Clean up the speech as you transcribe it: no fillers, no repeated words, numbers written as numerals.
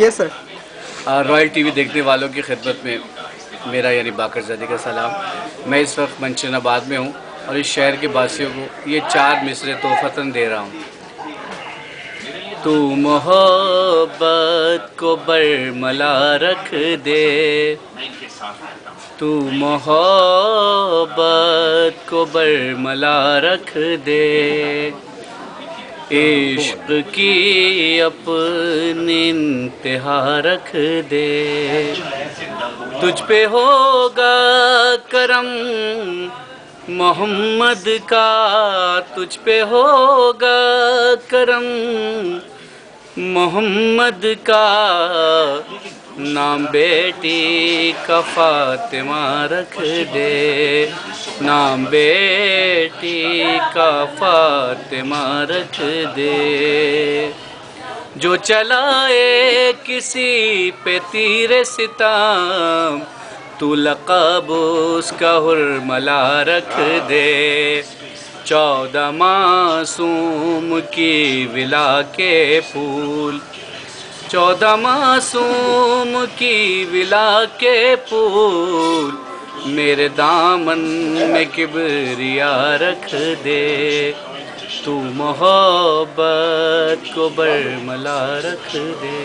یس سر. Royal T V دیکھنے والوں کی خدمت میں میرا یعنی باقر زادی کا سلام. میں اس وقت منشن آباد میں ہوں اور اس شہر کے باسیوں کو یہ 4 مصرے تحفتاً دے رہا ہوں. تو محبت کو برملا رکھ دے، تو محبت کو برملا رکھ دے، عشق کی اپنی انتہا رکھ دے. تجھ پہ ہوگا کرم محمد کا، تجھ پہ ہوگا کرم محمد کا، نام بیٹی کا فاطمہ رکھ دے، نام بیٹی کا فاطمہ رکھ دے. جو چلائے کسی پہ تیر ستم، تو لقب اس کا حرملا رکھ دے. 14 معصوم کی ولا کے پھول، 14 معصوم کی ولا کے پھول، میرے دامن میں کبریا رکھ دے. تو محبت کو برملا رکھ دے.